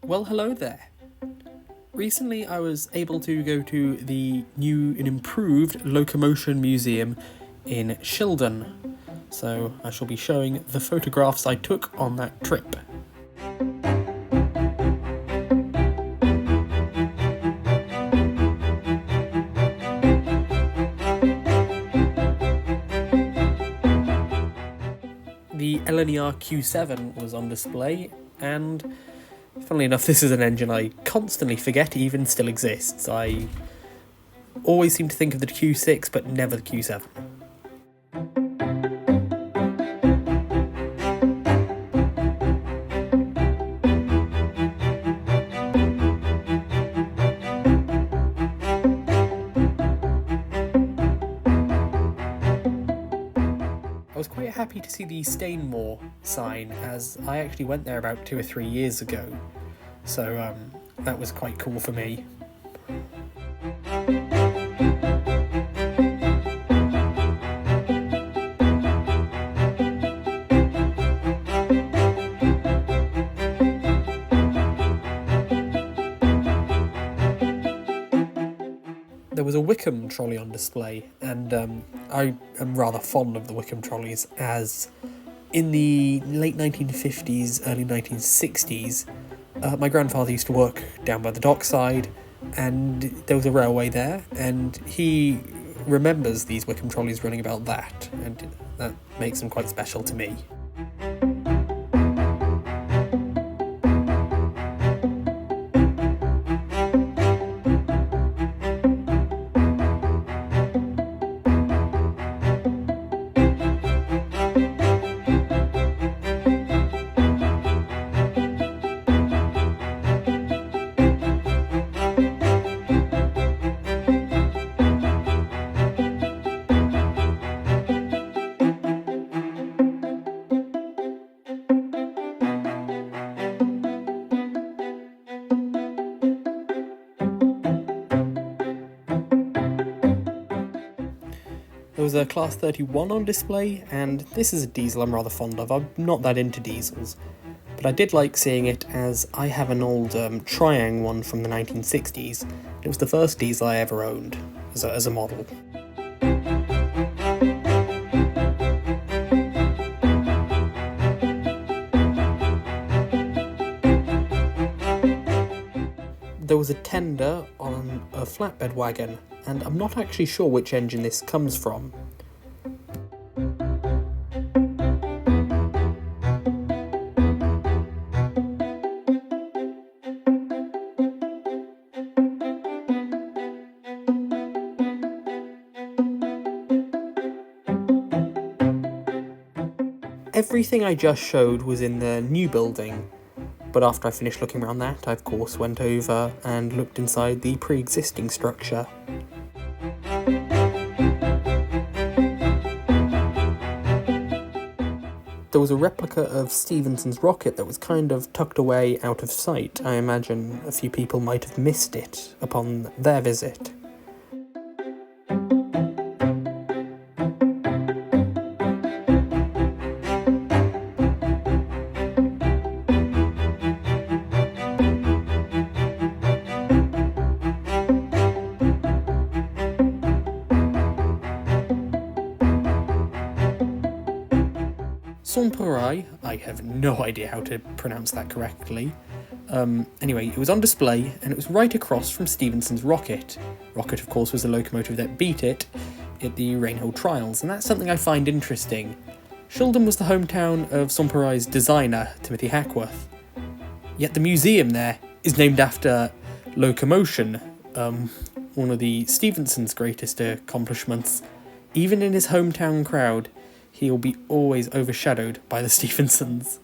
Well, hello there. Recently I was able to go to the new and improved Locomotion Museum in Shildon, so I shall be showing the photographs I took on that trip. The LNER Q7 was on display, and funnily enough, this is an engine I constantly forget even still exists. I always seem to think of the Q6, but never the Q7. I was quite happy to see the Stainmore sign, as I actually went there about 2 or 3 years ago, so that was quite cool for me. There was a Wickham trolley on display, and I am rather fond of the Wickham trolleys, as in the late 1950s, early 1960s, my grandfather used to work down by the dockside, and there was a railway there, and he remembers these Wickham trolleys running about that, and that makes them quite special to me. There was a Class 31 on display, and this is a diesel I'm rather fond of. I'm not that into diesels, but I did like seeing it, as I have an old Triang one from the 1960s. It was the first diesel I ever owned as a model. There was a tender on a flatbed wagon, and I'm not actually sure which engine this comes from. Everything I just showed was in the new building, but after I finished looking around that, I of course went over and looked inside the pre-existing structure. There was a replica of Stephenson's rocket that was kind of tucked away out of sight. I imagine a few people might have missed it upon their visit. Sonparai, I have no idea how to pronounce that correctly. Anyway, it was on display, and it was right across from Stephenson's rocket. Rocket, of course, was the locomotive that beat it at the Rainhill trials, and that's something I find interesting. Shildon was the hometown of Sonparai's designer, Timothy Hackworth. Yet the museum there is named after Locomotion, one of the Stephenson's greatest accomplishments. Even in his hometown crowd, he'll be always overshadowed by the Stephensons.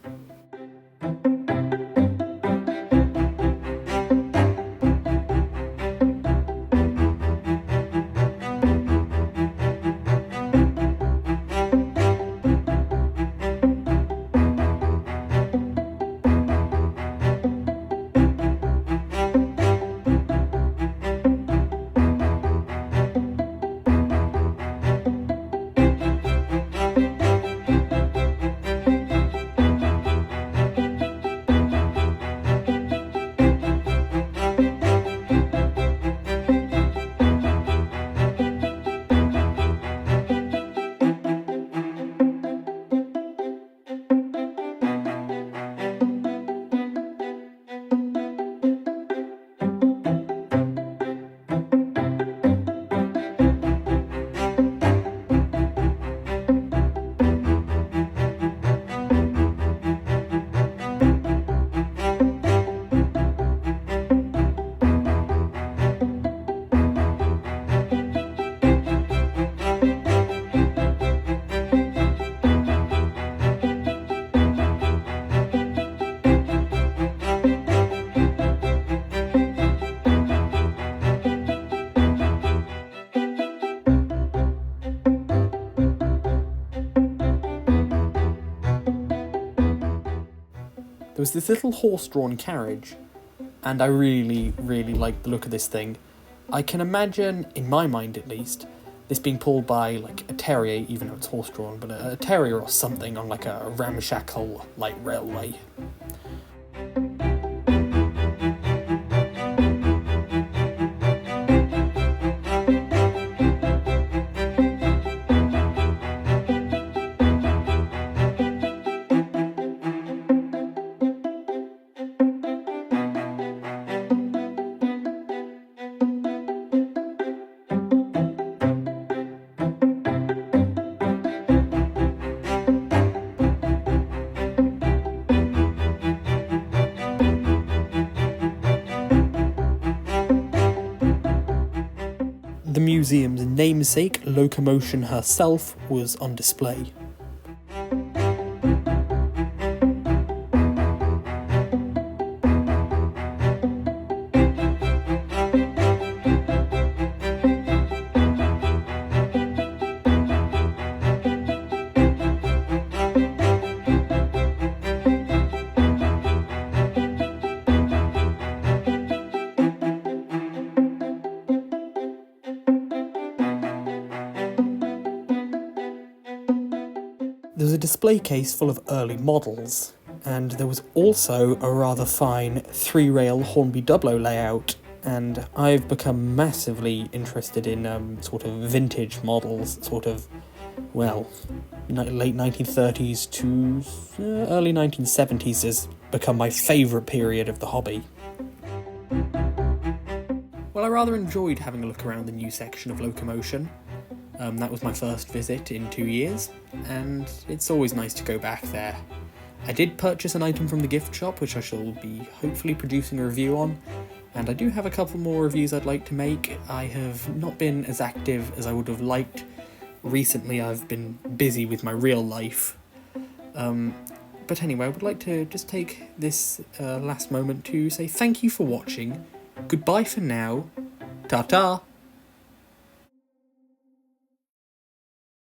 was this little horse-drawn carriage, and I really, really liked the look of this thing. I can imagine, in my mind at least, this being pulled by like a terrier, even though it's horse-drawn, but a terrier or something on like a ramshackle light railway. The museum's namesake, Locomotion herself, was on display. There was a display case full of early models, and there was also a rather fine three-rail Hornby Dublo layout, and I've become massively interested in sort of vintage models, sort of, well, late 1930s to early 1970s has become my favourite period of the hobby. Well, I rather enjoyed having a look around the new section of Locomotion. That was my first visit in 2 years, and it's always nice to go back there. I did purchase an item from the gift shop, which I shall be hopefully producing a review on, and I do have a couple more reviews I'd like to make. I have not been as active as I would have liked. Recently I've been busy with my real life. But anyway, I would like to just take this last moment to say thank you for watching, goodbye for now, ta-ta!